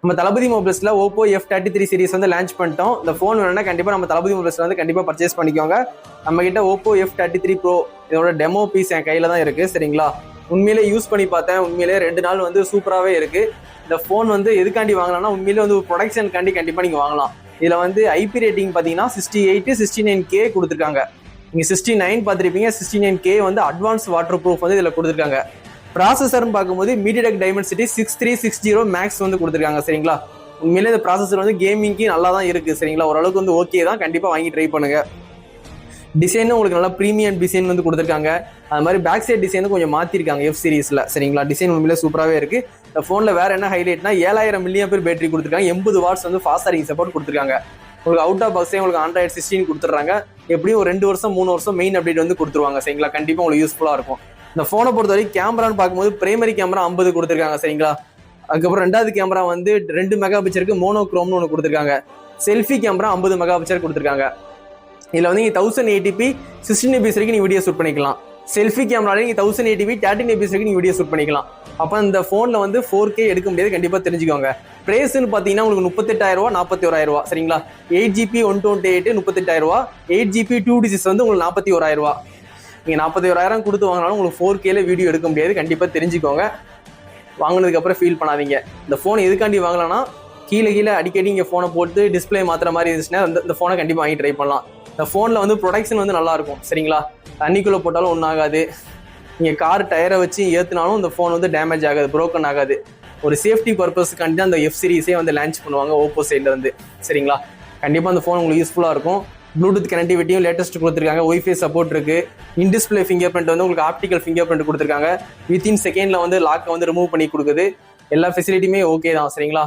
நம்ம தளபதி மொபைல்ஸ்ல Oppo F33 series வந்து launch பண்ணிட்டோம். இந்த ஃபோன் வேணும்னா கண்டிப்பா நம்ம தளபதி மொபைல்ஸ்ல வந்து கண்டிப்பா பர்ச்சேஸ் பண்ணிக்கோங்க. நம்ம கிட்ட ஓப்போ F33 Pro இதோட டெமோ பீஸ் என் கையில தான் இருக்கு சரிங்களா. உண்மையிலே யூஸ் பண்ணி பார்த்தேன். உண்மையிலே 2 நாள் வந்து சூப்பராகவே இருக்கு. இந்த ஃபோன் வந்து எதுக்காண்டி வாங்கலாம்னா உண்மையிலே வந்து ப்ரொடக்ஷனுக்காண்டி கண்டிப்பா நீங்க வாங்கலாம். இதுல வந்து ஐபி ரேட்டிங் பாத்தீங்கன்னா 68 69K கொடுத்துருக்காங்க. நீங்க 69 பார்த்துருப்பீங்க. 69K வந்து அட்வான்ஸ் வாட்டர் ப்ரூஃப் வந்து இதுல கொடுத்துருக்காங்க. ப்ராசஸர்னு பார்க்கும்போது MediaTek Dimensity 6360 Max வந்து கொடுத்துருக்காங்க சரிங்களா. உண்மையிலே இந்த ப்ராசஸர் வந்து கேமிங்க்கு நல்லா தான் இருக்கு சரிங்களா. ஓரளவுக்கு வந்து ஓகே தான், கண்டிப்பா வாங்கி ட்ரை பண்ணுங்க. டிசைனும் உங்களுக்கு நல்லா ப்ரீமியம் டிசைன் வந்து கொடுத்துருக்காங்க. அது மாதிரி பேக் சைட் டிசைன் கொஞ்சம் மாத்திருக்காங்க F சீரிஸ்ல சரிங்களா. டிசைன் உண்மையிலே சூப்பராகவே இருக்கு. இந்த போன்ல வேற என்ன ஹைலைட்னா 7000 mAh பேட்டரி கொடுத்துருக்காங்க. 80 வாட்ஸ் வந்து ஃபாஸ்ட் சார்ஜிங் சப்போர்ட் கொடுத்துருக்காங்க. உங்களுக்கு அவுட் ஆஃப் பாக்ஸே உங்களுக்கு Android 16 கொடுத்துட்றாங்க. எப்படியும் ஒரு 2 வருஷம் 3 வருஷம் மெயின் அப்டேட் வந்து கொடுத்துருவாங்க சரிங்களா. கண்டிப்பா உங்களுக்கு யூஸ்ஃபுல்லா இருக்கும். இந்த போனை பொறுத்த வரைக்கும் கேமரான்னு பார்க்கும்போது பிரைமரி கேமரா 50 கொடுத்துருக்காங்க சரிங்களா. அதுக்கப்புறம் ரெண்டாவது கேமரா வந்து 2 மெகா பிக்சருக்கு மோனோக்ரோம்னு ஒன்று கொடுத்துருக்காங்க. செல்ஃபி கேமரா 50 மெகா பிக்சர் கொடுத்துருக்காங்க. இதுல வந்து நீங்க 1080p 16 fps வரைக்கும் நீங்க வீடியோ ஷூட் பண்ணிக்கலாம். செல்ஃபி கேமரால நீங்க 1080p 13 fps வரைக்கும் நீங்க வீடியோ ஷூட் பண்ணிக்கலாம். அப்ப இந்த போன்ல வந்து 4K எடுக்க முடியாது, கண்டிப்பா தெரிஞ்சுக்கோங்க. பிரைஸ்ன்னு பாத்தீங்கன்னா உங்களுக்கு 38,000 41,000 சரிங்களா. 8GB 128 38,000, 8GB 256 வந்து உங்களுக்கு 41,000. நீங்க 41,000 கொடுத்து வாங்கினாலும் உங்களுக்கு 4Kல வீடியோ எடுக்க முடியாது, கண்டிப்பா தெரிஞ்சுக்கோங்க. வாங்கினதுக்கு அப்புறம் ஃபீல் பண்ணாதீங்க. இந்த போன் எதுக்காண்டி வாங்கலாம்னா கீழே அடிக்கடி இங்க போனை போட்டு டிஸ்பிளே மாத்திர மாதிரி இருந்துச்சுன்னா இந்த போனை கண்டிப்பா வாங்கி ட்ரை பண்ணலாம். இந்த போன்ல வந்து ப்ரொடக்ஷன் வந்து நல்லா இருக்கும் சரிங்களா. தண்ணிக்குள்ள போட்டாலும் ஒன்றும் ஆகாது. நீங்க கார் டயரை வச்சு ஏத்துனாலும் இந்த போன் வந்து டேமேஜ் ஆகாது, புரோக்கன் ஆகாது. ஒரு சேஃப்டி பர்பஸ்க்காண்டி தான் அந்த F சீரிஸே வந்து லான்ச் பண்ணுவாங்க ஓப்போ சைட்ல இருந்து சரிங்களா. கண்டிப்பா அந்த போன் உங்களுக்கு யூஸ்ஃபுல்லா இருக்கும். ப்ளூடூத் கனெக்டிவிட்டியும் லேட்டஸ்ட் கொடுத்துருக்காங்க. ஒய்ஃபை சப்போர்ட் இருக்கு. இன் டிஸ்பிளே ஃபிங்கர் பிரிண்ட் வந்து உங்களுக்கு ஆப்டிக்கல் ஃபிங்கர் பிரிண்ட் கொடுத்துருக்காங்க. வித்தின் செகண்ட்ல வந்து லாக்கை வந்து ரிமூவ் பண்ணி கொடுக்குது. எல்லா ஃபெசிலிட்டியுமே ஓகே தான் சரிங்களா.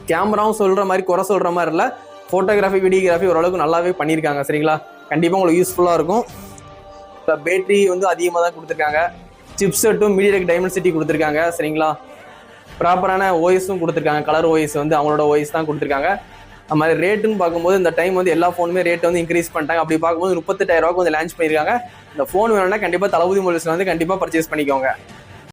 கேமராவும் சொல்ற மாதிரி குறை சொல்ற மாதிரி இல்லை. ஃபோட்டோகிராஃபி வீடியோகிராஃபி ஓரளவுக்கு நல்லாவே பண்ணியிருக்காங்க சரிங்களா. கண்டிப்பாக உங்களுக்கு யூஸ்ஃபுல்லாக இருக்கும். இப்போ பேட்டரி வந்து அதிகமாக தான் கொடுத்துருக்காங்க. சிப்செட்டும் MediaTek Dimensity கொடுத்துருக்காங்க சரிங்களா. ப்ராப்பரான ஓஎஸும் கொடுத்துருக்காங்க. கலர் ஓஎஸ் வந்து அவங்களோட ஓஎஸ் தான் கொடுத்துருக்காங்க. அது மாதிரி ரேட்டுன்னு பார்க்கும்போது இந்த டைம் வந்து எல்லா ஃபோனுமே ரேட் வந்து இன்க்ரீஸ் பண்ணிட்டாங்க. அப்படி பார்க்கும்போது 38,000 வந்து லான்ச் பண்ணியிருக்காங்க. இந்த ஃபோன் வேணும்னா கண்டிப்பாக தளபதி மொபைல்ஸ்ல வந்து கண்டிப்பாக பர்ச்சேஸ் பண்ணிக்கோங்க.